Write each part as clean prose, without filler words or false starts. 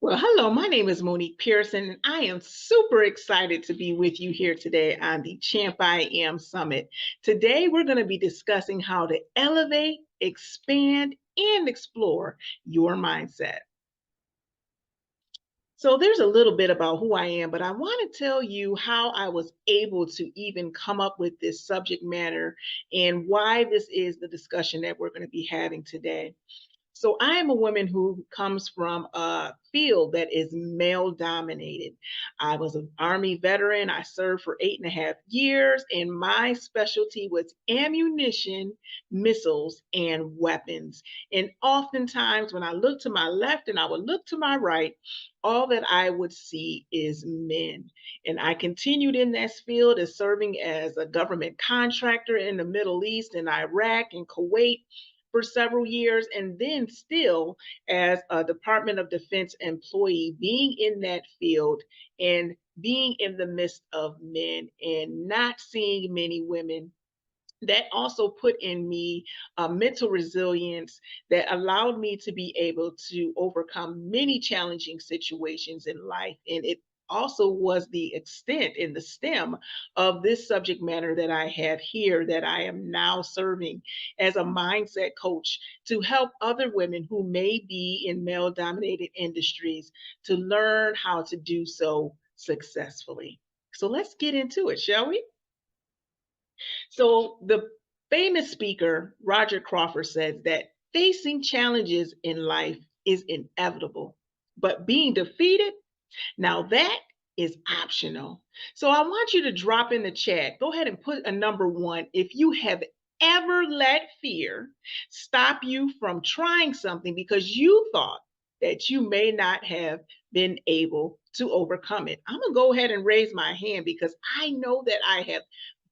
Well, hello, my name is Monique Pearson, and I am super excited to be with you here today on the CHAMPIAM Summit. Today, we're going to be discussing how to elevate, expand, and explore your mindset. So, there's a little bit about who I am, but I want to tell you how I was able to even come up with this subject matter and why this is the discussion that we're going to be having today. So I am a woman who comes from a field that is male dominated. I was an Army veteran. I served for 8.5 years, and my specialty was ammunition, missiles, and weapons. And oftentimes, when I look to my left and I would look to my right, all that I would see is men. And I continued in this field as serving as a government contractor in the Middle East, in Iraq, and Kuwait for several years, and then still as a Department of Defense employee, being in that field and being in the midst of men and not seeing many women. That also put in me a mental resilience that allowed me to be able to overcome many challenging situations in life. And it also was the extent and the stem of this subject matter that I have here, that I am now serving as a mindset coach to help other women who may be in male dominated industries to learn how to do so successfully. So let's get into it, shall we? So the famous speaker, Roger Crawford, says that facing challenges in life is inevitable, but being defeated, now that is optional. So I want you to drop in the chat. Go ahead and put a number one if you have ever let fear stop you from trying something because you thought that you may not have been able to overcome it. I'm going to go ahead and raise my hand because I know that I have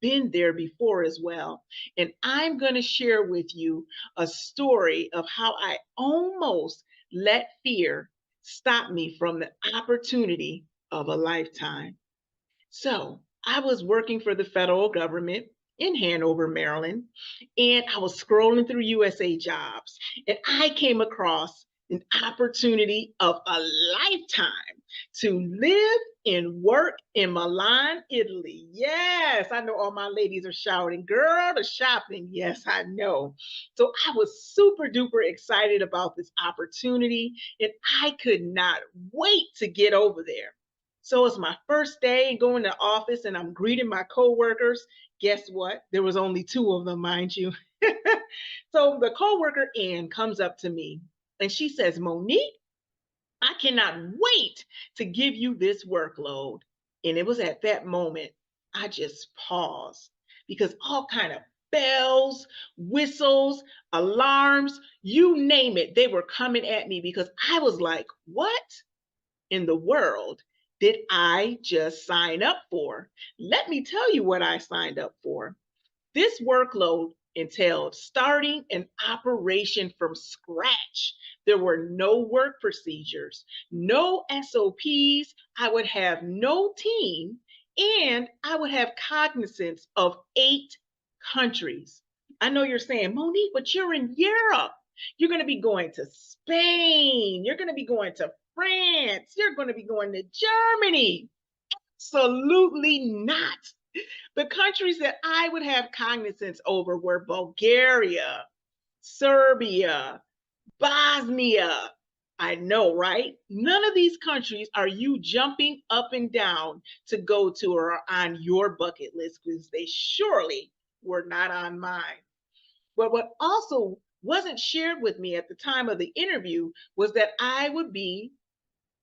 been there before as well. And I'm going to share with you a story of how I almost let fear stop me from the opportunity of a lifetime. So I was working for the federal government in Hanover, Maryland, and I was scrolling through USA Jobs, and I came across an opportunity of a lifetime to live and work in Milan, Italy. Yes, I know all my ladies are shouting, girl, the shopping. Yes, I know. So I was super duper excited about this opportunity, and I could not wait to get over there. So it's my first day going to office and I'm greeting my coworkers. Guess what? There was only two of them, mind you. So the coworker Ann comes up to me and she says, Monique, I cannot wait to give you this workload. And it was at that moment I just paused because all kind of bells, whistles, alarms, you name it, they were coming at me because I was like, what in the world did I just sign up for? Let me tell you what I signed up for. This workload entailed starting an operation from scratch. There were no work procedures, no SOPs. I would have no team, and I would have cognizance of 8 countries. I know you're saying, Monique, but you're in Europe. You're going to be going to Spain. You're going to be going to France. You're going to be going to Germany. Absolutely not. The countries that I would have cognizance over were Bulgaria, Serbia, Bosnia. I know, right? None of these countries are you jumping up and down to go to or are on your bucket list because they surely were not on mine. But what also wasn't shared with me at the time of the interview was that I would be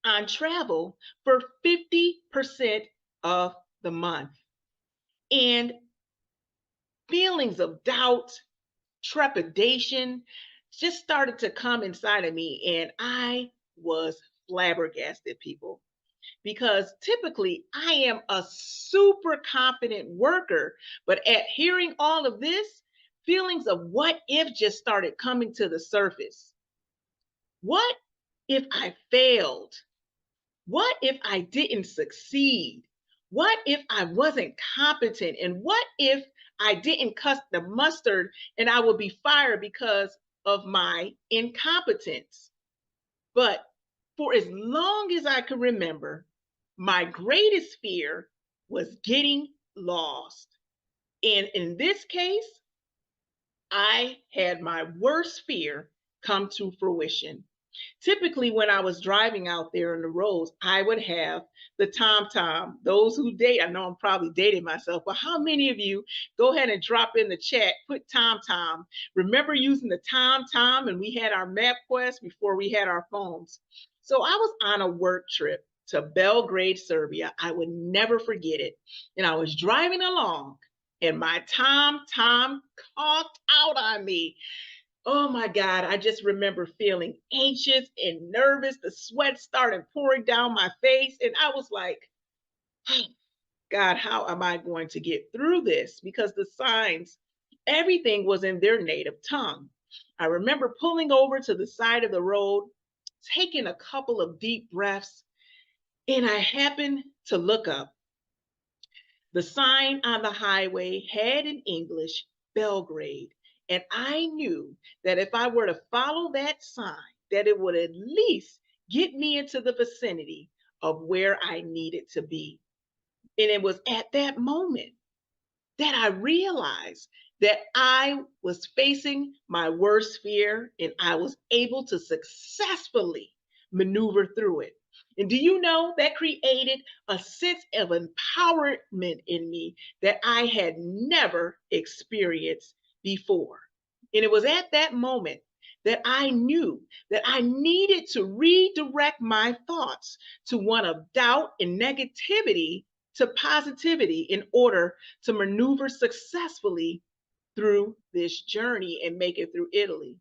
on travel for 50% of the month. And feelings of doubt, trepidation just started to come inside of me. And I was flabbergasted, people, because typically I am a super confident worker. But at hearing all of this, feelings of what if just started coming to the surface. What if I failed? What if I didn't succeed? What if I wasn't competent? And what if I didn't cut the mustard and I would be fired because of my incompetence? But For as long as I could remember, my greatest fear was getting lost. And in this case, I had my worst fear come to fruition. Typically, when I was driving out there in the roads, I would have the TomTom. Those who date, I know I'm probably dating myself, but how many of you go ahead and drop in the chat, put TomTom? Remember using the TomTom and we had our MapQuest before we had our phones. So I was on a work trip to Belgrade, Serbia. I would never forget it. And I was driving along and my TomTom conked out on me. Oh my God, I just remember feeling anxious and nervous. The sweat started pouring down my face. And I was like, oh, God, how am I going to get through this? Because the signs, everything was in their native tongue. I remember pulling over to the side of the road, taking a couple of deep breaths, and I happened to look up. The sign on the highway had in English Belgrade, and I knew that if I were to follow that sign, that it would at least get me into the vicinity of where I needed to be. And it was at that moment that I realized that I was facing my worst fear and I was able to successfully maneuver through it. And do you know that created a sense of empowerment in me that I had never experienced before? And it was at that moment that I knew that I needed to redirect my thoughts to one of doubt and negativity to positivity in order to maneuver successfully through this journey and make it through Italy.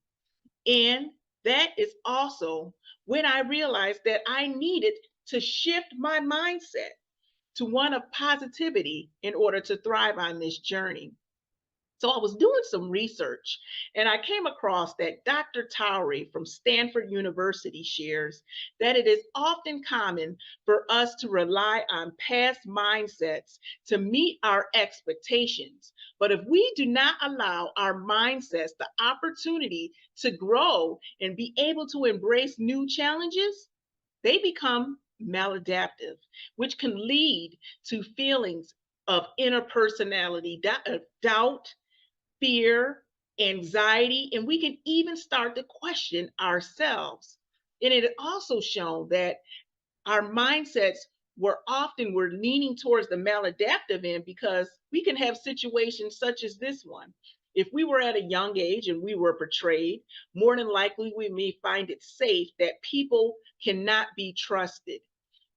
And that is also when I realized that I needed to shift my mindset to one of positivity in order to thrive on this journey. So I was doing some research and I came across that Dr. Towery from Stanford University shares that it is often common for us to rely on past mindsets to meet our expectations. But if we do not allow our mindsets the opportunity to grow and be able to embrace new challenges, they become maladaptive, which can lead to feelings of interpersonality, doubt, fear, anxiety, and we can even start to question ourselves. And it also shown that our mindsets we're leaning towards the maladaptive end because we can have situations such as this one. If we were at a young age and we were betrayed, more than likely we may find it safe that people cannot be trusted.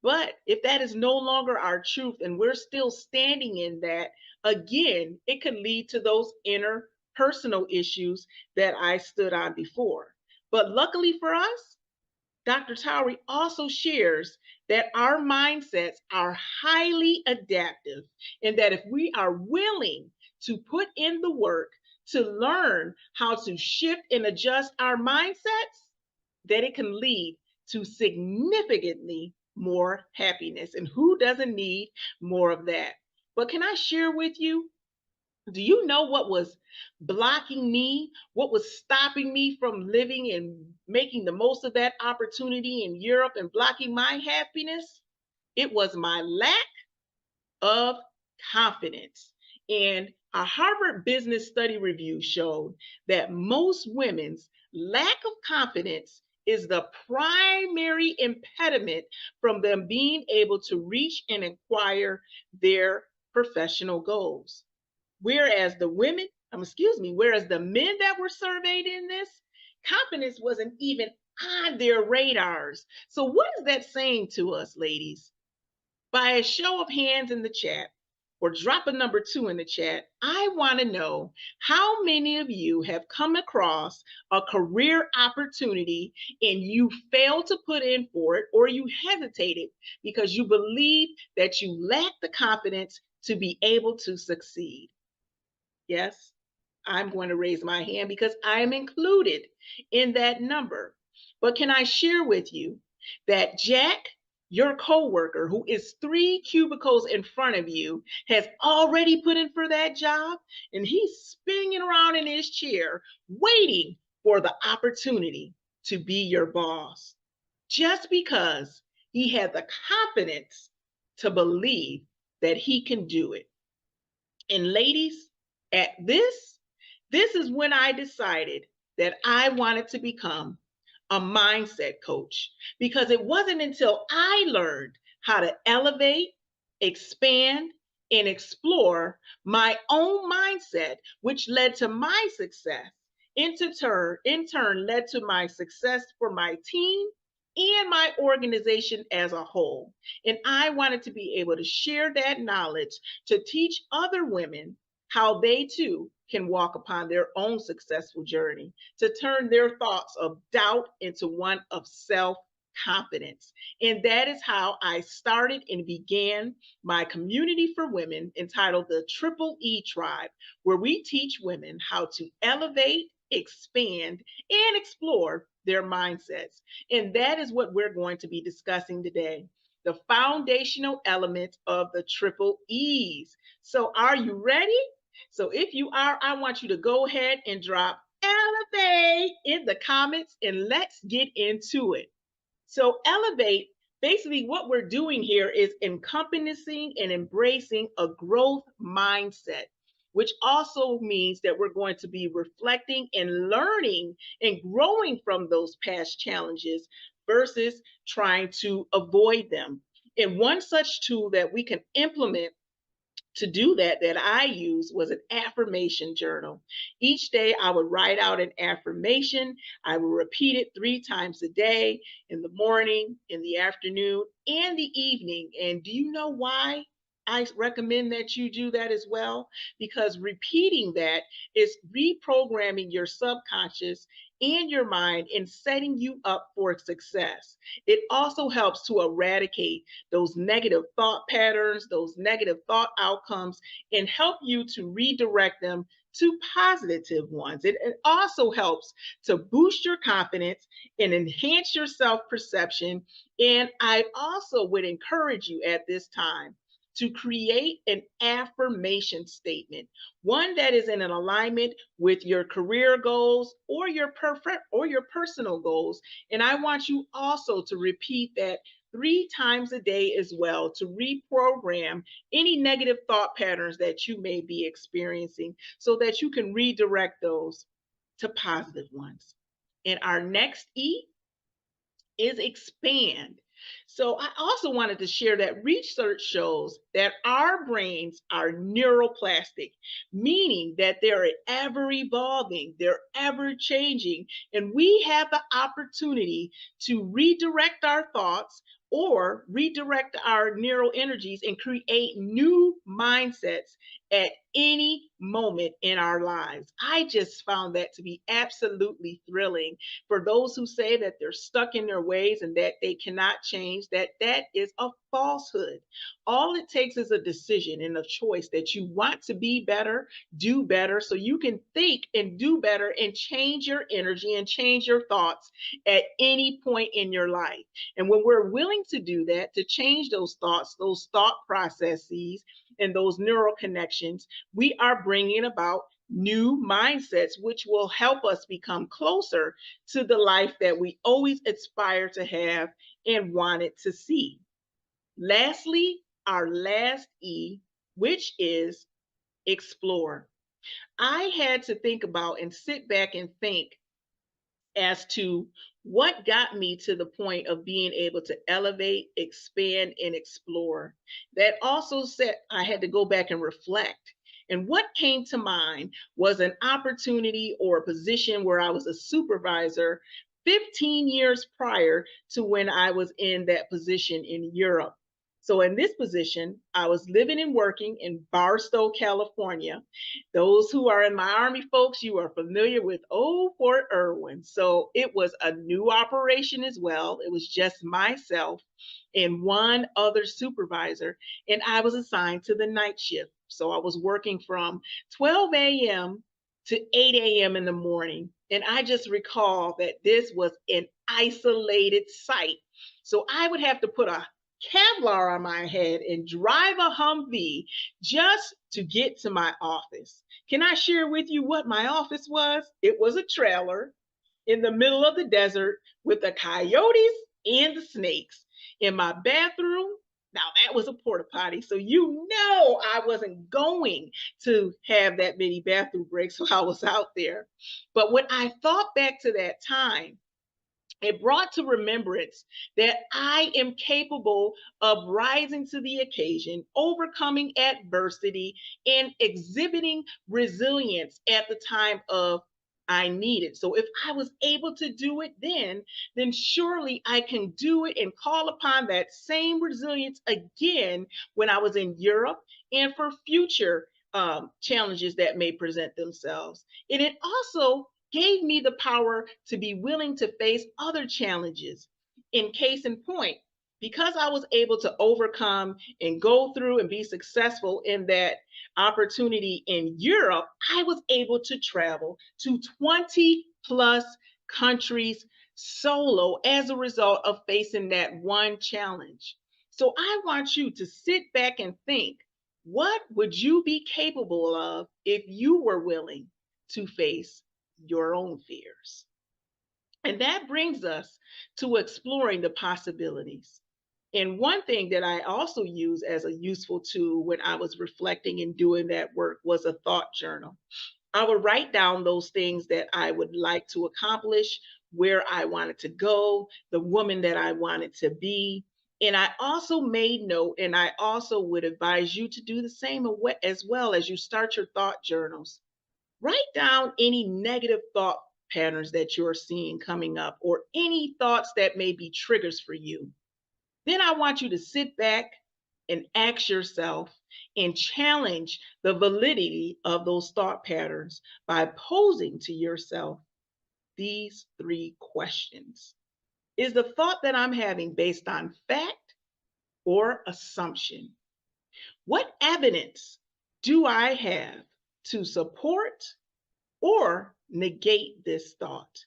But if that is no longer our truth and we're still standing in that, again, it could lead to those inner personal issues that I stood on before. But luckily for us, Dr. Towery also shares that our mindsets are highly adaptive and that if we are willing to put in the work to learn how to shift and adjust our mindsets, that it can lead to significantly more happiness. And who doesn't need more of that? But can I share with you? Do you know what was blocking me? What was stopping me from living and making the most of that opportunity in Europe and blocking my happiness? It was my lack of confidence. And a Harvard Business Study review showed that most women's lack of confidence is the primary impediment from them being able to reach and acquire their professional goals. Whereas the men that were surveyed in this, confidence wasn't even on their radars. So what is that saying to us, ladies? By a show of hands in the chat, or drop a number 2 in the chat, I want to know how many of you have come across a career opportunity and you failed to put in for it or you hesitated because you believe that you lack the confidence to be able to succeed. Yes, I'm going to raise my hand because I'm included in that number. But can I share with you that Jack, your coworker who is 3 cubicles in front of you, has already put in for that job and he's spinning around in his chair waiting for the opportunity to be your boss. just because he had the confidence to believe that he can do it. And ladies, at this is when I decided that I wanted to become a mindset coach, because it wasn't until I learned how to elevate, expand, and explore my own mindset, which led to my success. In turn led to my success for my team and my organization as a whole. And I wanted to be able to share that knowledge to teach other women how they too can walk upon their own successful journey, to turn their thoughts of doubt into one of self confidence. And that is how I started and began my community for women entitled the Triple E Tribe, where we teach women how to elevate, expand, and explore their mindsets. And that is what we're going to be discussing today, the foundational elements of the triple E's. So, are you ready? So, if you are, I want you to go ahead and drop elevate in the comments and let's get into it. So, elevate, basically, what we're doing here is encompassing and embracing a growth mindset, which also means that we're going to be reflecting and learning and growing from those past challenges versus trying to avoid them. And one such tool that we can implement to do that I used was an affirmation journal. Each day I would write out an affirmation. I would repeat it 3 times a day, in the morning, in the afternoon, and the evening. And do you know why I recommend that you do that as well? Because repeating that is reprogramming your subconscious and your mind and setting you up for success. It also helps to eradicate those negative thought patterns, those negative thought outcomes, and help you to redirect them to positive ones. It also helps to boost your confidence and enhance your self perception. And I also would encourage you at this time to create an affirmation statement, one that is in an alignment with your career goals or your personal goals. And I want you also to repeat that 3 times a day as well, to reprogram any negative thought patterns that you may be experiencing so that you can redirect those to positive ones. And our next E is expand. So I also wanted to share that research shows that our brains are neuroplastic, meaning that they're ever evolving, they're ever changing, and we have the opportunity to redirect our thoughts or redirect our neural energies and create new mindsets at any moment in our lives. I just found that to be absolutely thrilling. For those who say that they're stuck in their ways and that they cannot change, that is a falsehood. All it takes is a decision and a choice that you want to be better, do better, so you can think and do better and change your energy and change your thoughts at any point in your life. And when we're willing to do that, to change those thoughts, those thought processes, and those neural connections, we are bringing about new mindsets, which will help us become closer to the life that we always aspire to have and wanted to see. Lastly, our last E, which is explore. I had to think about and sit back and think as to what got me to the point of being able to elevate, expand, and explore. That also said, I had to go back and reflect. And what came to mind was an opportunity or a position where I was a supervisor 15 years prior to when I was in that position in Europe. So in this position, I was living and working in Barstow, California. Those who are in my Army folks, you are familiar with old Fort Irwin. So it was a new operation as well. It was just myself and one other supervisor, and I was assigned to the night shift. So I was working from 12 a.m. to 8 a.m. in the morning. And I just recall that this was an isolated site. So I would have to put a Kevlar on my head and drive a Humvee just to get to my office. Can I share with you what my office was? It was a trailer in the middle of the desert with the coyotes and the snakes in my bathroom. Now that was a porta potty, so you know I wasn't going to have that many bathroom breaks, so I was out there. But when I thought back to that time, it brought to remembrance that I am capable of rising to the occasion, overcoming adversity, and exhibiting resilience at the time of I need it. So if I was able to do it then surely I can do it and call upon that same resilience again when I was in Europe and for future challenges that may present themselves. And it also gave me the power to be willing to face other challenges. In case in point, because I was able to overcome and go through and be successful in that opportunity in Europe, I was able to travel to 20 plus countries solo as a result of facing that one challenge. So I want you to sit back and think, what would you be capable of if you were willing to face your own fears? And that brings us to exploring the possibilities. And one thing that I also use as a useful tool when I was reflecting and doing that work was a thought journal. I would write down those things that I would like to accomplish, where I wanted to go, the woman that I wanted to be. And I also made note, and I also would advise you to do the same as well as you start your thought journals. Write down any negative thought patterns that you're seeing coming up or any thoughts that may be triggers for you. Then I want you to sit back and ask yourself and challenge the validity of those thought patterns by posing to yourself these three questions. Is the thought that I'm having based on fact or assumption? What evidence do I have to support or negate this thought?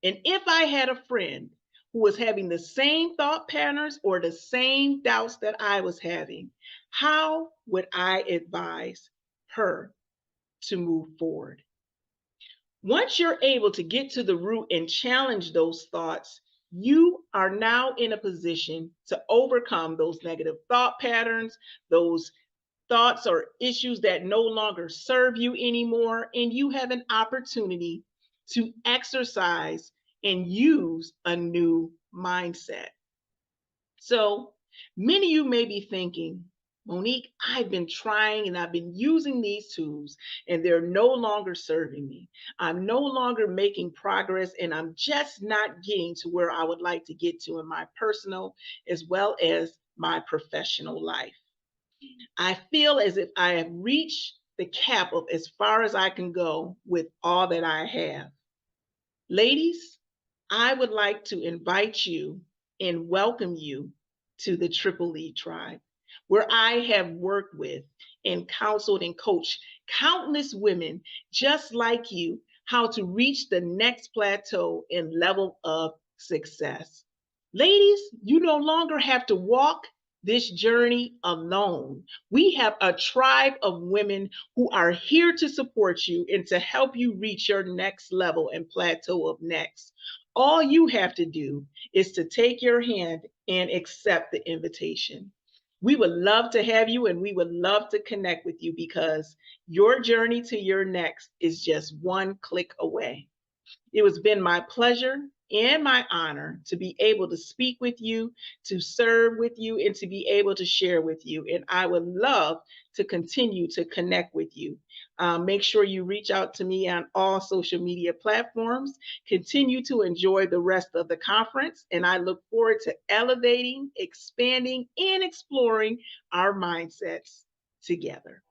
And if I had a friend who was having the same thought patterns or the same doubts that I was having, how would I advise her to move forward? Once you're able to get to the root and challenge those thoughts, you are now in a position to overcome those negative thought patterns, those thoughts or issues that no longer serve you anymore, and you have an opportunity to exercise and use a new mindset. So many of you may be thinking, Monique, I've been trying and I've been using these tools and they're no longer serving me. I'm no longer making progress and I'm just not getting to where I would like to get to in my personal as well as my professional life. I feel as if I have reached the cap of as far as I can go with all that I have. Ladies, I would like to invite you and welcome you to the Triple E Tribe, where I have worked with and counseled and coached countless women just like you how to reach the next plateau and level of success. Ladies, you no longer have to walk this journey alone. We have a tribe of women who are here to support you and to help you reach your next level and plateau of next. All you have to do is to take your hand and accept the invitation. We would love to have you and we would love to connect with you because your journey to your next is just one click away. It has been my pleasure and my honor to be able to speak with you, to serve with you, and to be able to share with you. And I would love to continue to connect with you. Make sure you reach out to me on all social media platforms. Continue to enjoy the rest of the conference. And I look forward to elevating, expanding, and exploring our mindsets together.